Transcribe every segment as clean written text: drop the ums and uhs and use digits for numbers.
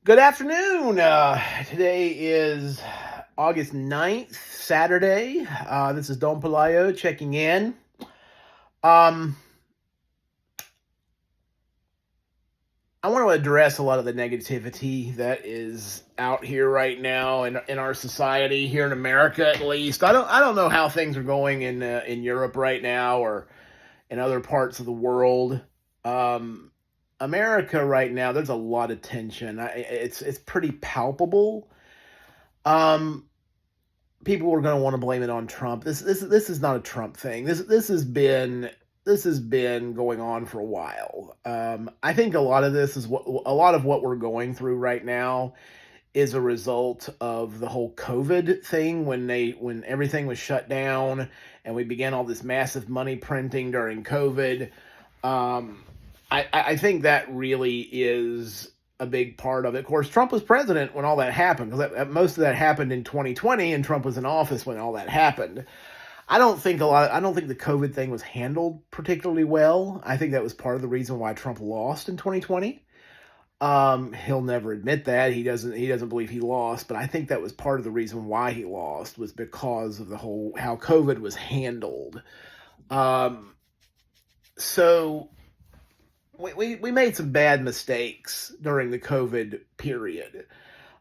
Good afternoon. Today is August 9th, Saturday. This is Don Pelayo checking in. Um, I want to address a lot of the negativity that is out here right now in our society here in America, at least. I don't know how things are going in Europe right now or in other parts of the world. Um, America right now, there's a lot of tension. It's pretty palpable. Um, People are going to want to blame it on Trump. This is not a Trump thing. This has been going on for a while. I think a lot of what we're going through right now is a result of the whole COVID thing when everything was shut down and we began all this massive money printing during COVID. Um, I think that really is a big part of it. Of course, Trump was president when all that happened, because most of that happened in 2020, and Trump was in office when all that happened. I don't think the COVID thing was handled particularly well. I think that was part of the reason why Trump lost in 2020. He'll never admit that. He doesn't believe he lost, but I think that was part of the reason why he lost, was because of the whole how COVID was handled. Um, so we made some bad mistakes during the COVID period.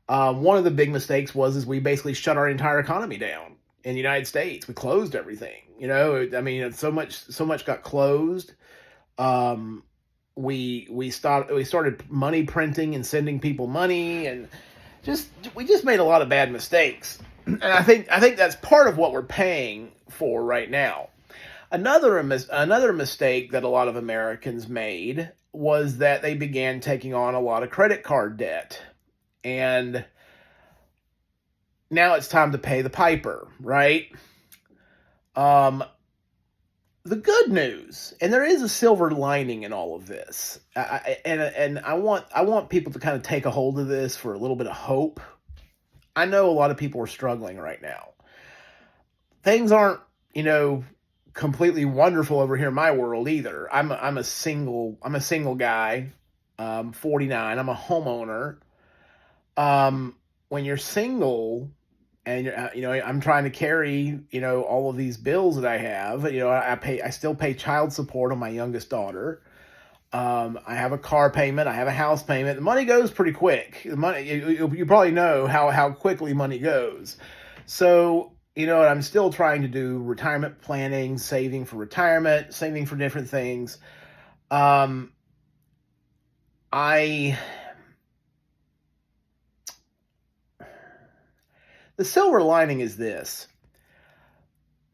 One of the big mistakes is we basically shut our entire economy down in the United States. We closed everything. I mean, so much got closed. Um, we started money printing and sending people money, and we just made a lot of bad mistakes. And I think that's part of what we're paying for right now. Another mistake that a lot of Americans made was that they began taking on a lot of credit card debt. And now it's time to pay the piper, right? Um, the good news, and there is a silver lining in all of this, and I want people to kind of take a hold of this for a little bit of hope. I know a lot of people are struggling right now. Things aren't, completely wonderful over here in my world either. I'm a single guy, 49. I'm a homeowner. When you're single and I'm trying to carry, all of these bills that I have, I still pay child support on my youngest daughter. I have a car payment. I have a house payment. The money goes pretty quick. The money, you probably know how quickly money goes. So, I'm still trying to do retirement planning, saving for retirement, saving for different things. Um, I, the silver lining is this.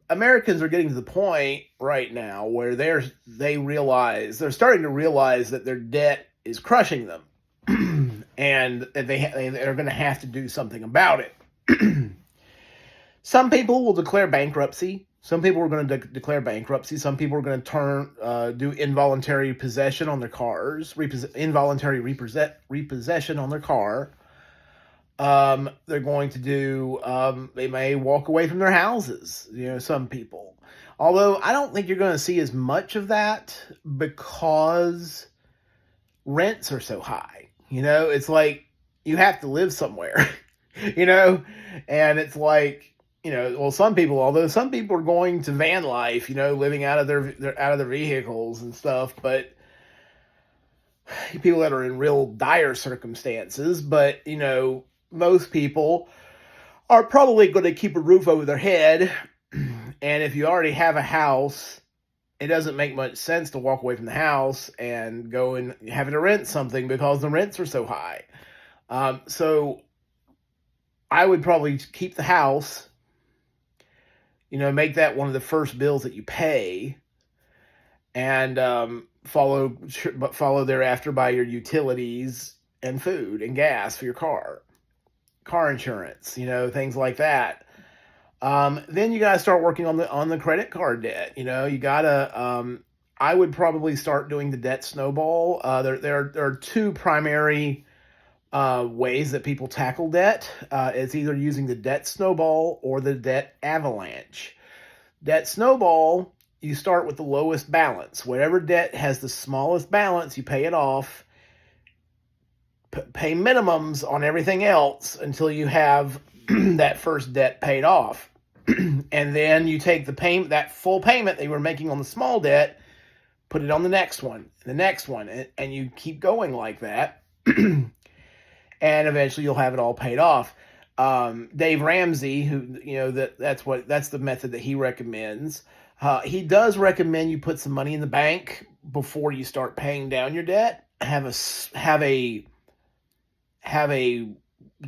Americans are getting to the point right now where they're starting to realize that their debt is crushing them, and that they're going to have to do something about it. Some people will declare bankruptcy. Some people are going to declare bankruptcy. Some people are going to do involuntary possession on their cars, involuntary repossession on their car. They're going to do, they may walk away from their houses, some people. Although I don't think you're going to see as much of that because rents are so high. It's like you have to live somewhere, and it's like, well, some people are going to van life, living out of their vehicles and stuff, but people that are in real dire circumstances, but most people are probably going to keep a roof over their head. And if you already have a house, it doesn't make much sense to walk away from the house and go and having to rent something because the rents are so high. So I would probably keep the house, make that one of the first bills that you pay, and follow thereafter by your utilities and food and gas for your car insurance, things like that. Then you got to start working on the credit card debt. You got to. I would probably start doing the debt snowball. There are two primary ways that people tackle debt. It's either using the debt snowball or the debt avalanche. Debt snowball, you start with the lowest balance. Whatever debt has the smallest balance, you pay it off. pay minimums on everything else until you have that first debt paid off. And then you take that full payment that you were making on the small debt, put it on the next one, and you keep going like that. And eventually you'll have it all paid off. Dave Ramsey, who, that's the method that he recommends. He does recommend you put some money in the bank before you start paying down your debt. Have a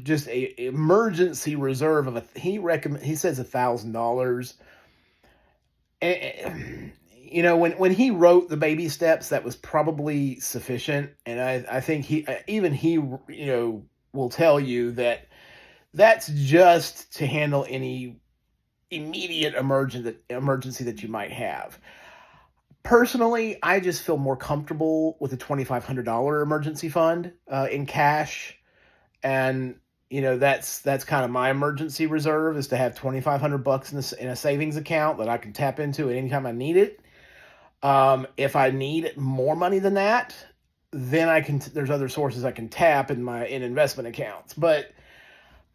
just a emergency reserve of he says $1,000. And, when he wrote the baby steps, that was probably sufficient. And I think he will tell you that that's just to handle any immediate emergency that you might have. Personally, I just feel more comfortable with a $2,500 emergency fund in cash. And, that's kind of my emergency reserve, is to have $2,500 in a savings account that I can tap into at any time I need it. If I need more money than that, then there's other sources I can tap in investment accounts. But,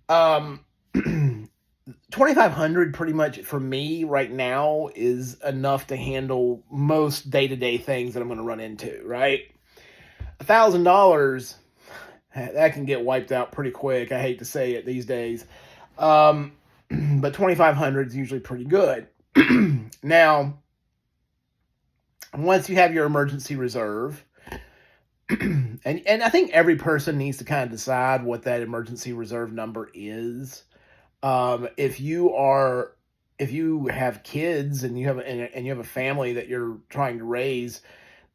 2,500 pretty much for me right now is enough to handle most day-to-day things that I'm going to run into, right? $1,000, that can get wiped out pretty quick. I hate to say it these days. But 2,500 is usually pretty good. Now, once you have your emergency reserve, and I think every person needs to kind of decide what that emergency reserve number is. If you have kids and you have a family that you're trying to raise,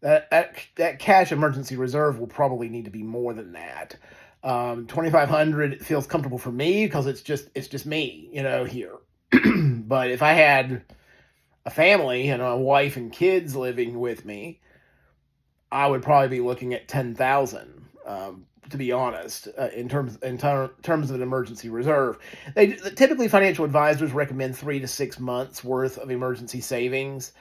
that cash emergency reserve will probably need to be more than that. 2,500 feels comfortable for me because it's just me, here. But if I had a family and a wife and kids living with me, I would probably be looking at 10,000. To be honest, in terms of an emergency reserve. Typically financial advisors recommend 3 to 6 months worth of emergency savings.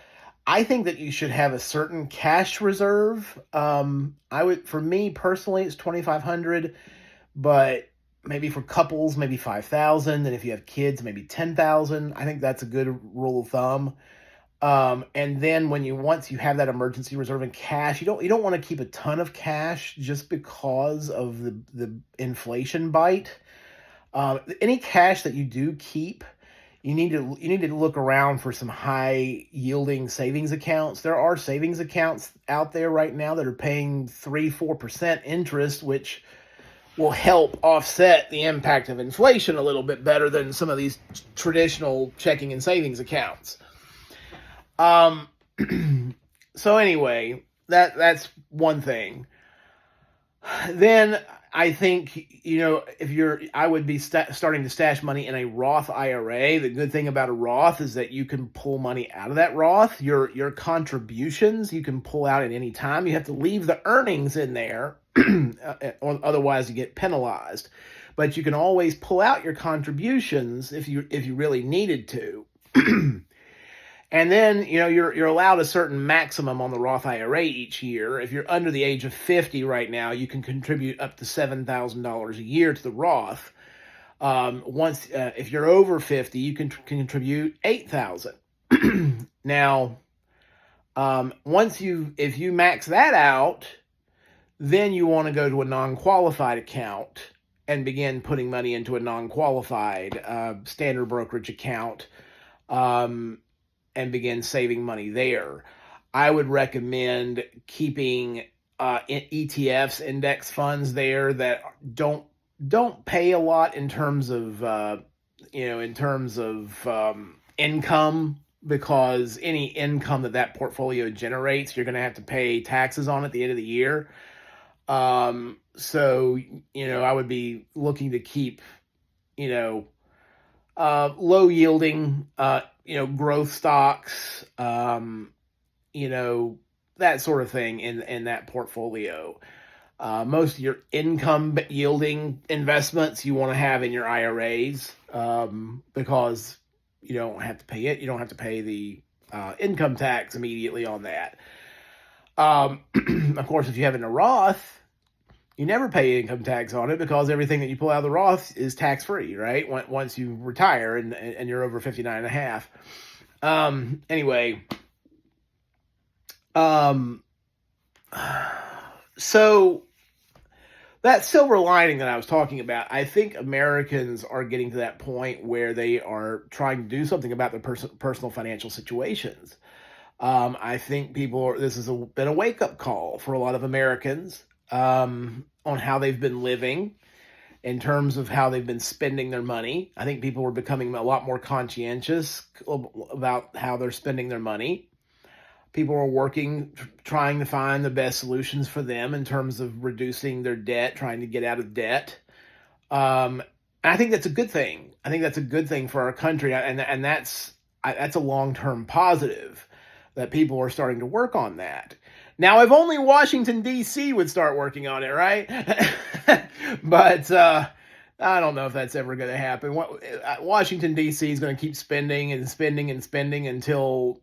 I think that you should have a certain cash reserve. For me personally, it's 2,500, but maybe for couples, maybe 5,000, and if you have kids, maybe 10,000. I think that's a good rule of thumb. And then once you have that emergency reserve in cash, you don't want to keep a ton of cash just because of the inflation bite. Any cash that you do keep, you need to look around for some high yielding savings accounts. There are savings accounts out there right now that are paying 3-4% interest, which will help offset the impact of inflation a little bit better than some of these traditional checking and savings accounts. So anyway, that's one thing. Then I think, I would be starting to stash money in a Roth IRA. The good thing about a Roth is that you can pull money out of that Roth. Your contributions, you can pull out at any time. You have to leave the earnings in there, or otherwise you get penalized. But you can always pull out your contributions if you really needed to. And then, you're allowed a certain maximum on the Roth IRA each year. If you're under the age of 50 right now, you can contribute up to $7,000 a year to the Roth. If you're over 50, you can contribute $8,000. Now, if you max that out, then you want to go to a non-qualified account and begin putting money into a non-qualified standard brokerage account. And begin saving money there. I would recommend keeping ETFs, index funds there that don't pay a lot in terms of income, because any income that portfolio generates, you're going to have to pay taxes on at the end of the year. So I would be looking to keep low yielding growth stocks, that sort of thing in that portfolio. Most of your income yielding investments you want to have in your IRAs, because you don't have to pay it. You don't have to pay the income tax immediately on that. Of course, if you have in a Roth, you never pay income tax on it because everything that you pull out of the Roth is tax free, right? Once you retire and you're over 59 and a half. Anyway, so that silver lining that I was talking about, I think Americans are getting to that point where they are trying to do something about their personal financial situations. I think this has been a wake-up call for a lot of Americans on how they've been living in terms of how they've been spending their money. I think people are becoming a lot more conscientious about how they're spending their money. People are working, trying to find the best solutions for them in terms of reducing their debt, trying to get out of debt. And I think that's a good thing. I think that's a good thing for our country, and that's a long-term positive that people are starting to work on that. Now, if only Washington, D.C. would start working on it, right? But I don't know if that's ever going to happen. Washington, D.C. is going to keep spending and spending and spending until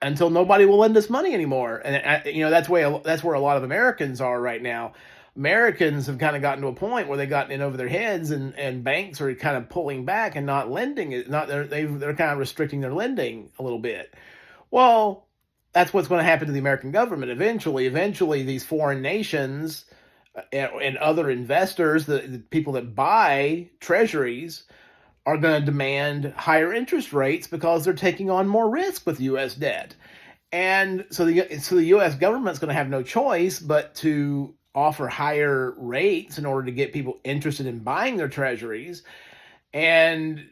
nobody will lend us money anymore. And that's where a lot of Americans are right now. Americans have kind of gotten to a point where they've gotten in over their heads, and banks are kind of pulling back and not lending. They're kind of restricting their lending a little bit. Well, that's what's going to happen to the American government eventually. Eventually, these foreign nations and other investors, the people that buy treasuries, are going to demand higher interest rates because they're taking on more risk with U.S. debt. And so the U.S. government's going to have no choice but to offer higher rates in order to get people interested in buying their treasuries. And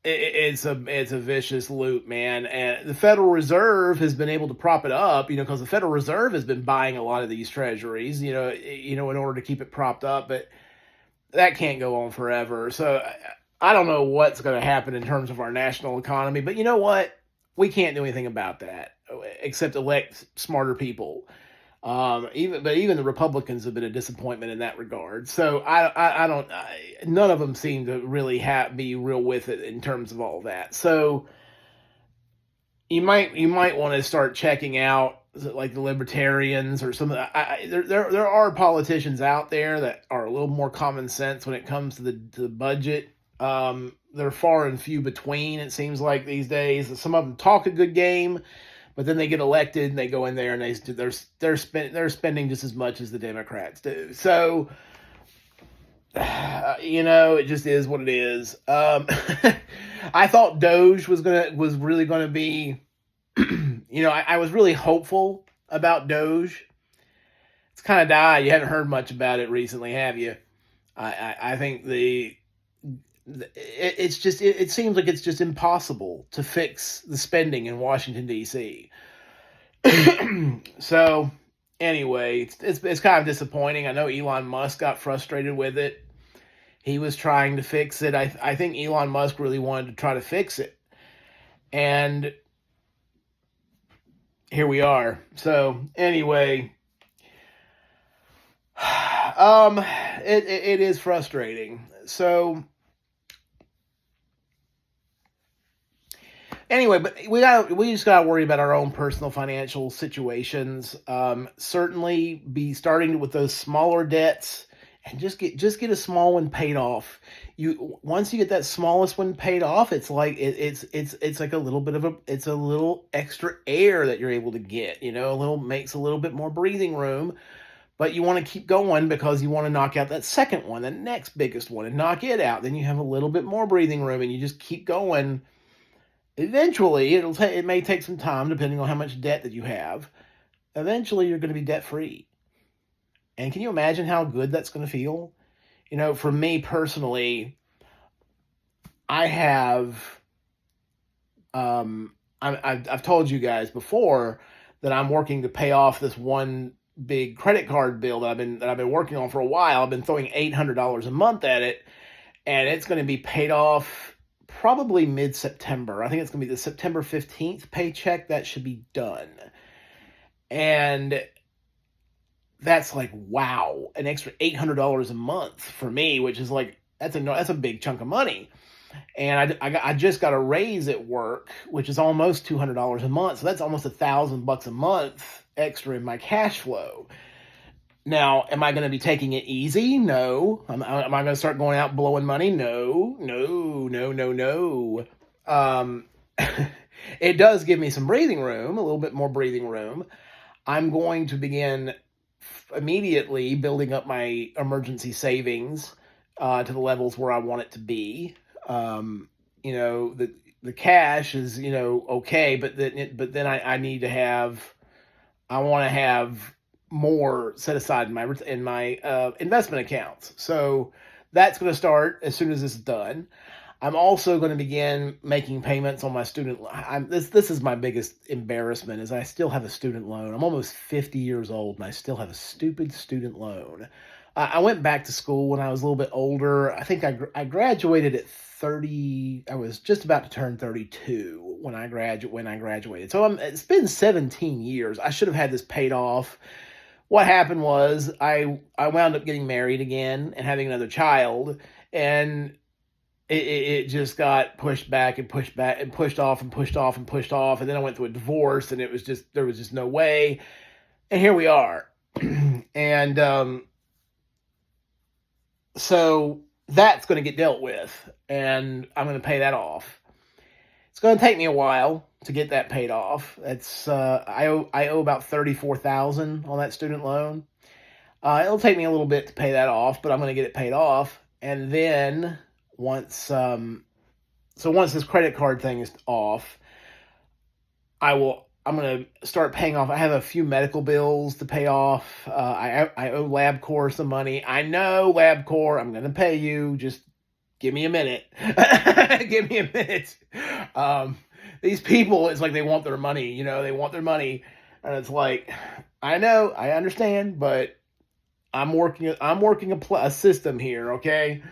it's a vicious loop, man. And the Federal Reserve has been able to prop it up, because the Federal Reserve has been buying a lot of these treasuries, in order to keep it propped up. But that can't go on forever. So I don't know what's going to happen in terms of our national economy. But you know what? We can't do anything about that except elect smarter people. Even the Republicans have been a disappointment in that regard. So none of them seem to really be real with it in terms of all that. So you might want to start checking out like the libertarians or something. There are politicians out there that are a little more common sense when it comes to the budget. They're far and few between, it seems like, these days. Some of them talk a good game, but then they get elected and they go in there and they're spending just as much as the Democrats do. So, it just is what it is. I thought Doge was really gonna be, I was really hopeful about Doge. It's kind of died. You haven't heard much about it recently, have you? I think it seems like it's just impossible to fix the spending in Washington, D.C. So anyway, it's kind of disappointing. I know Elon Musk got frustrated with it. He was trying to fix it. I think Elon Musk really wanted to try to fix it. And here we are. So anyway, it is frustrating. So anyway, but we just gotta worry about our own personal financial situations. Certainly be starting with those smaller debts and just get a small one paid off. Once you get that smallest one paid off, it's like it's like a little extra air that you're able to get. Makes a little bit more breathing room. But you want to keep going because you want to knock out that second one, the next biggest one, and knock it out. Then you have a little bit more breathing room, and you just keep going. Eventually, it may take some time, depending on how much debt that you have. Eventually, you're going to be debt-free. And can you imagine how good that's going to feel? For me personally, I have, I've told you guys before that I'm working to pay off this one big credit card bill that I've been working on for a while. I've been throwing $800 a month at it, and it's going to be paid off probably mid-September. I think it's going to be the September 15th paycheck that should be done. And that's like, wow, an extra $800 a month for me, which is like, that's a big chunk of money. And I just got a raise at work, which is almost $200 a month. So that's almost $1,000 a month extra in my cash flow. Now, am I going to be taking it easy? No. Am I going to start going out blowing money? No, no, no, no, no. Um, it does give me some breathing room, a little bit more breathing room. I'm going to begin immediately building up my emergency savings to the levels where I want it to be. Um, the cash is okay, but then I need to have I want to have more set aside in my investment accounts. So that's going to start as soon as this is done. I'm also going to begin making payments on my student. This is my biggest embarrassment is I still have a student loan. I'm almost 50 years old and I still have a stupid student loan. I went back to school when I was a little bit older. I think I graduated at 30. I was just about to turn 32 when I graduated. So it's been 17 years. I should have had this paid off. What happened was I wound up getting married again and having another child, and it just got pushed back and pushed back and pushed off and pushed off and pushed off. And then I went through a divorce, and there was just no way. And here we are. And so that's going to get dealt with, and I'm going to pay that off. It's going to take me a while to get that paid off. It's I owe about $34,000 on that student loan. It'll take me a little bit to pay that off, but I'm going to get it paid off, and then once this credit card thing is off, I'm going to start paying off. I have a few medical bills to pay off. I owe LabCorp some money. I know, LabCorp, I'm going to pay you. Just give me a minute. Give me a minute. These people, it's like they want their money. They want their money. And it's like, I know, I understand, but I'm working a system here, okay?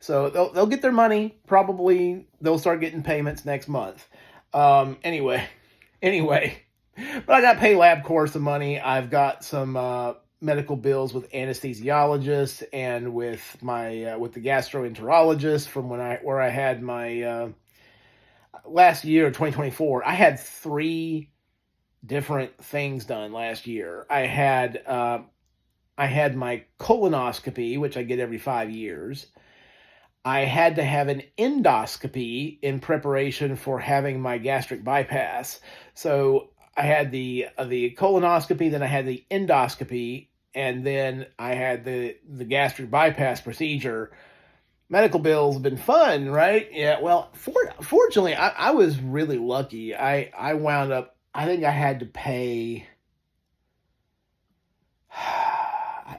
So they'll get their money. Probably they'll start getting payments next month. Anyway, but I got to pay LabCorp some money. I've got some medical bills with anesthesiologists and with my with the gastroenterologist from where I had my last year, 2024. I had 3 different things done last year. I had my colonoscopy, which I get every 5 years. I had to have an endoscopy in preparation for having my gastric bypass. So I had the colonoscopy, then I had the endoscopy, and then I had the gastric bypass procedure. Medical bills have been fun, right? Yeah. Well, fortunately, I was really lucky. I wound up. I think I had to pay.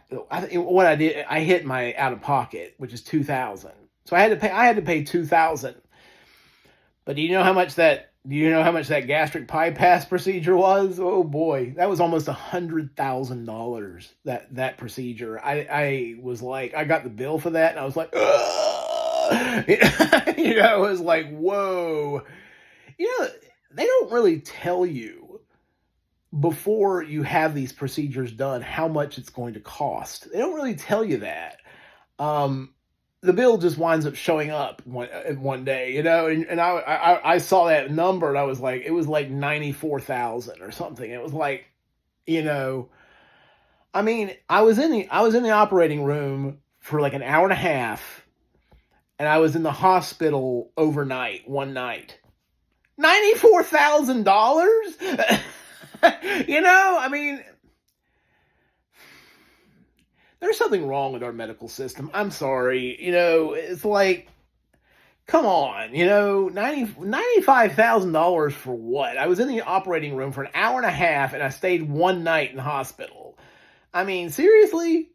What I did, I hit my out of pocket, which is $2,000. So I had to pay $2,000. But do you know how much that gastric bypass procedure was? Oh boy, that was almost $100,000. That procedure. I was like, I got the bill for that, and I was like, it was like, whoa. They don't really tell you before you have these procedures done how much it's going to cost. They don't really tell you that. The bill just winds up showing up one day, and I saw that number and I was like, it was like 94,000 or something. It was like, I mean, I was in the operating room for like an hour and a half, and I was in the hospital overnight one night. $94,000. I mean, there's something wrong with our medical system. I'm sorry. It's like, come on, $95,000 for what? I was in the operating room for an hour and a half and I stayed one night in the hospital. I mean, seriously,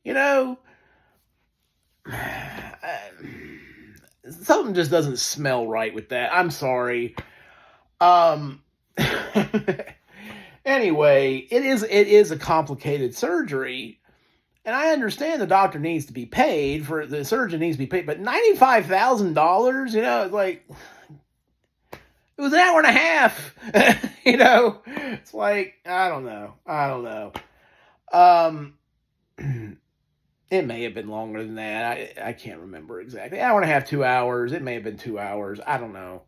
something just doesn't smell right with that. I'm sorry. Anyway, it is a complicated surgery. And I understand the doctor needs to be paid, for the surgeon needs to be paid, but $95,000, it's like, it was an hour and a half, it's like, I don't know. It may have been longer than that. I can't remember exactly. Hour and a half, 2 hours. It may have been 2 hours. I don't know.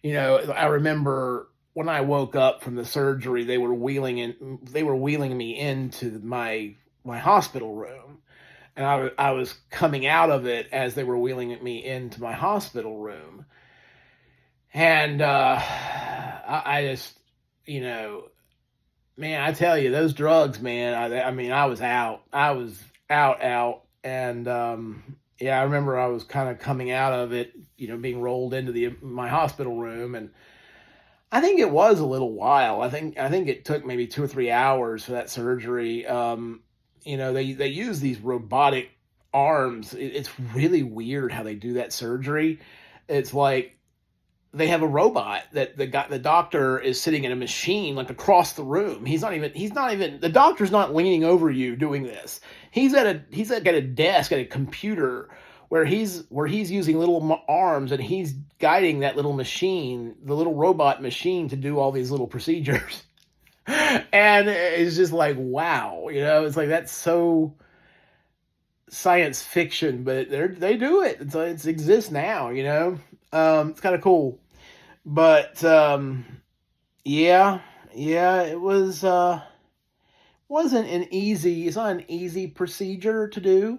I remember when I woke up from the surgery, they were wheeling me into my my hospital room. And I was coming out of it as they were wheeling me into my hospital room. And I just, you know, man, I tell you, those drugs, man, I mean, I was out. I was out. And yeah, I remember I was kind of coming out of it, being rolled into my hospital room. And I think it was a little while. I think it took maybe 2 or 3 hours for that surgery. They use these robotic arms. It's really weird how they do that surgery. It's like they have a robot that the doctor is sitting in a machine like across the room. He's not even the doctor's not leaning over you doing this. He's at a desk at a computer where he's using little arms, and he's guiding that little machine, the little robot machine, to do all these little procedures. And it's just like, wow, it's like, that's so science fiction, but they do it. It exists now, it's kind of cool. But yeah, it wasn't it's not an easy procedure to do.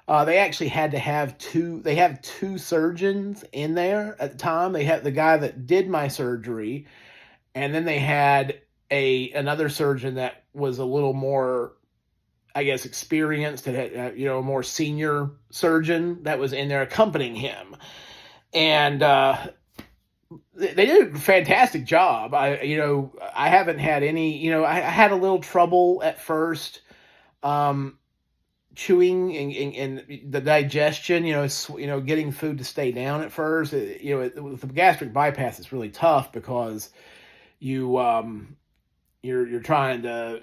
They actually had to have they have two surgeons in there at the time. They had the guy that did my surgery, and then they had another surgeon that was a little more, I guess, experienced, and had, a more senior surgeon that was in there accompanying him. And they did a fantastic job. I haven't had any, I had a little trouble at first, chewing and the digestion, getting food to stay down at first. With the gastric bypass, it's really tough because you're trying to,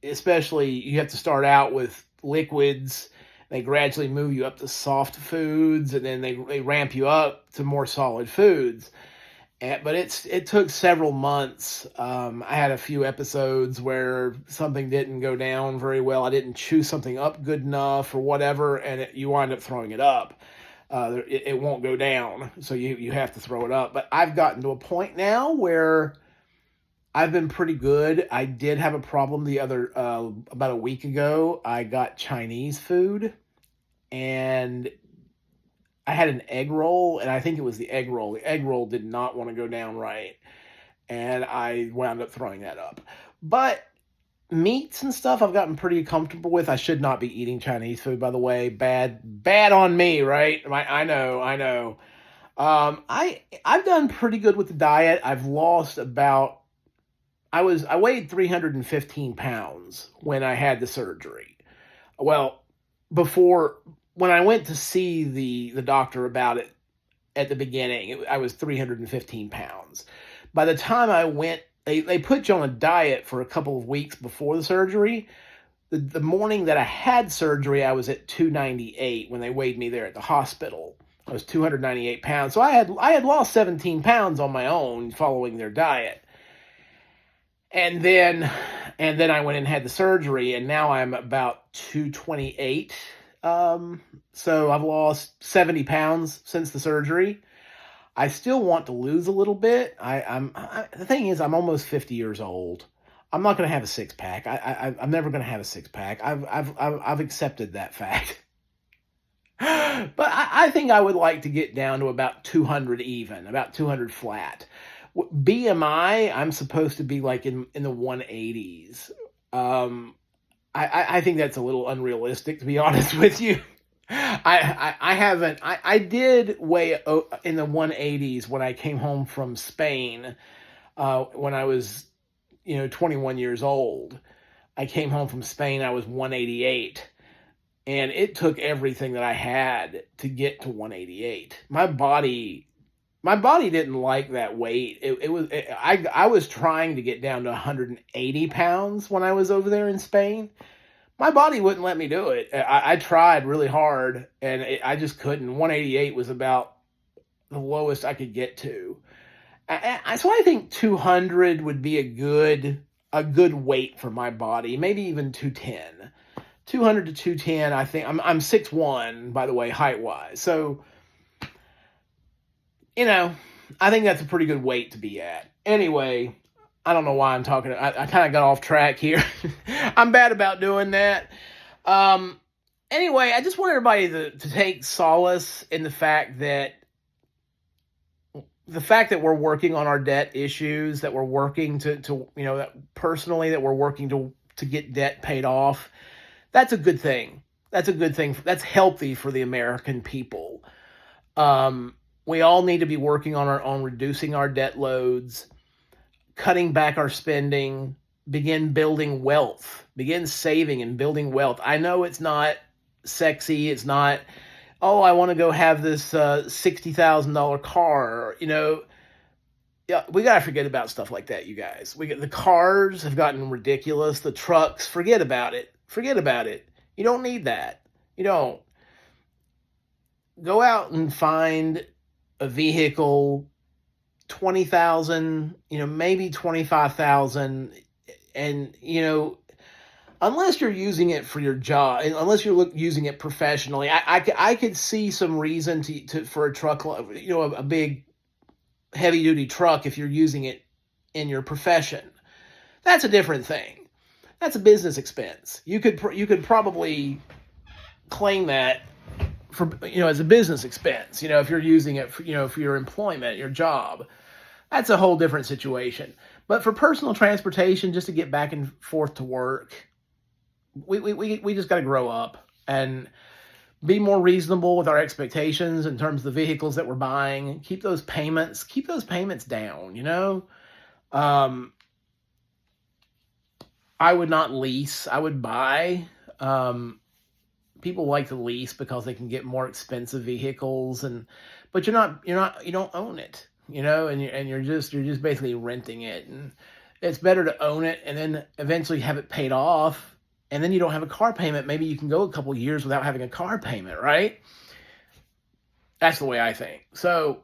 especially, you have to start out with liquids. They gradually move you up to soft foods, and then they ramp you up to more solid foods. But it took several months. I had a few episodes where something didn't go down very well. I didn't chew something up good enough or whatever, and you wind up throwing it up. It won't go down, so you have to throw it up. But I've gotten to a point now where I've been pretty good. I did have a problem about a week ago. I got Chinese food, and I had an egg roll, and I think it was the egg roll. The egg roll did not want to go down right, and I wound up throwing that up. But meats and stuff I've gotten pretty comfortable with. I should not be eating Chinese food, by the way. Bad on me, right? I know. I've done pretty good with the diet. I've lost about, I weighed 315 pounds when I had the surgery. Well, when I went to see the doctor about it at the beginning, I was 315 pounds. By the time I went, they put you on a diet for a couple of weeks before the surgery. The morning that I had surgery, I was at 298 when they weighed me there at the hospital. I was 298 pounds. So I had lost 17 pounds on my own following their diet. And then I went and had the surgery, and now I'm about 228. So I've lost 70 pounds since the surgery. I still want to lose a little bit. The thing is, I'm almost 50 years old. I'm not going to have a six pack. I'm never going to have a six pack. I've accepted that fact. But I think I would like to get down to about 200 even, about 200 flat. BMI, I'm supposed to be like in the 180s. I think that's a little unrealistic, to be honest with you. I did weigh in the 180s when I came home from Spain, when I was, 21 years old. I came home from Spain, I was 188. And it took everything that I had to get to 188. My body didn't like that weight. I was trying to get down to 180 pounds when I was over there in Spain. My body wouldn't let me do it. I tried really hard, and I just couldn't. 188 was about the lowest I could get to. So I think 200 would be a good weight for my body. Maybe even 210. 200 to 210. I think I'm 6'1", by the way, height wise. So, I think that's a pretty good weight to be at. Anyway, I don't know why I'm talking. I kind of got off track here. I'm bad about doing that. Um, anyway, I just want everybody to take solace in the fact that we're working on our debt issues, that we're working to that personally, that we're working to get debt paid off. That's a good thing. That's a good thing. That's healthy for the American people. We all need to be working on reducing our debt loads, cutting back our spending, begin building wealth, begin saving and building wealth. I know it's not sexy. It's not, oh, I want to go have this $60,000 car. Yeah, we got to forget about stuff like that, you guys. The cars have gotten ridiculous. The trucks, forget about it. Forget about it. You don't need that. You don't. Go out and find a vehicle, 20,000, maybe 25,000, and unless you're using it for your job, unless you're using it professionally, I could see some reason for a truck, a big heavy duty truck if you're using it in your profession. That's a different thing. That's a business expense. You could probably claim that for as a business expense, if you're using it for your employment, your job. That's a whole different situation. But for personal transportation, just to get back and forth to work, we just got to grow up and be more reasonable with our expectations in terms of the vehicles that we're buying. Keep those payments down. I would not lease. I would buy. People like to lease because they can get more expensive vehicles, but you don't own it, and you're just basically renting it. And it's better to own it and then eventually have it paid off, and then you don't have a car payment. Maybe you can go a couple of years without having a car payment, right? That's the way I think. So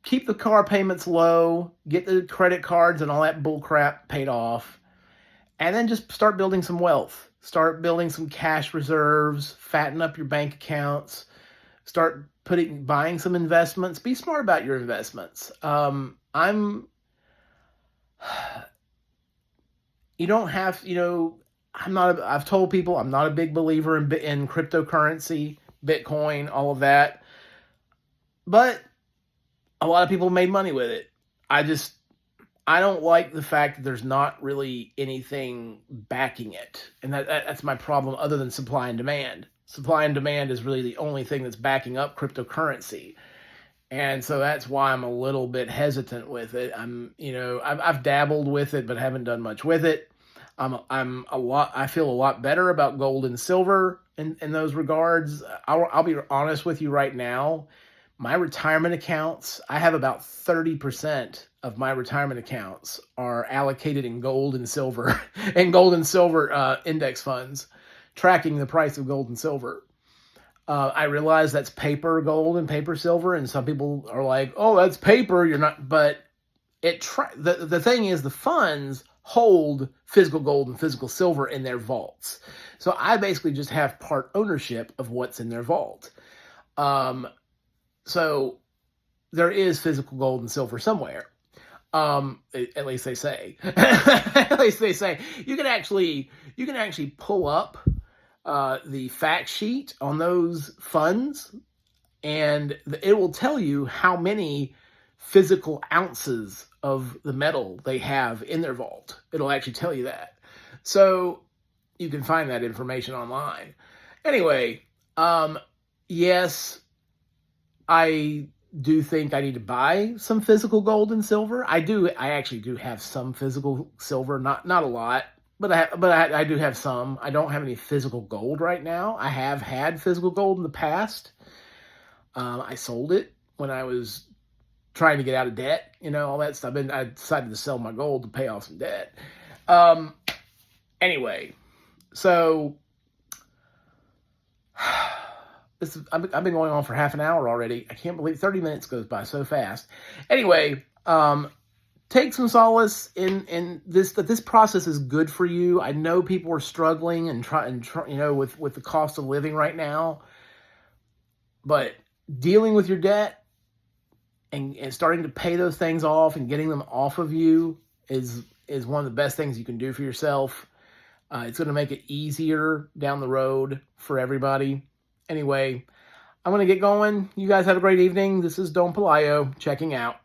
keep the car payments low, get the credit cards and all that bull crap paid off, and then just start building some wealth. Start building some cash reserves, fatten up your bank accounts, start buying some investments. Be smart about your investments. You don't have, I've told people I'm not a big believer in cryptocurrency, Bitcoin, all of that. But a lot of people made money with it. I don't like the fact that there's not really anything backing it. And that's my problem, other than supply and demand. Supply and demand is really the only thing that's backing up cryptocurrency. And so that's why I'm a little bit hesitant with it. I've dabbled with it, but haven't done much with it. I feel a lot better about gold and silver in those regards. I'll be honest with you right now. My retirement accounts, I have about 30% of my retirement accounts are allocated in gold and silver index funds, tracking the price of gold and silver. I realize that's paper gold and paper silver, and some people are like, "Oh, that's paper." You're not, but the thing is, the funds hold physical gold and physical silver in their vaults. So I basically just have part ownership of what's in their vault. So there is physical gold and silver somewhere. At least they say. At least they say. You can actually pull up the fact sheet on those funds, and it will tell you how many physical ounces of the metal they have in their vault. It'll actually tell you that. So you can find that information online. Anyway, yes, I do think I need to buy some physical gold and silver. I actually do have some physical silver, not a lot, but I do have some. I don't have any physical gold right now. I have had physical gold in the past. I sold it when I was trying to get out of debt, all that stuff. And I decided to sell my gold to pay off some debt. Anyway, so I've been going on for half an hour already. I can't believe 30 minutes goes by so fast. Anyway, take some solace in this, that this process is good for you. I know people are struggling and try, with the cost of living right now, but dealing with your debt and starting to pay those things off and getting them off of you is one of the best things you can do for yourself. It's going to make it easier down the road for everybody. Anyway, I'm going to get going. You guys have a great evening. This is Don Pelayo checking out.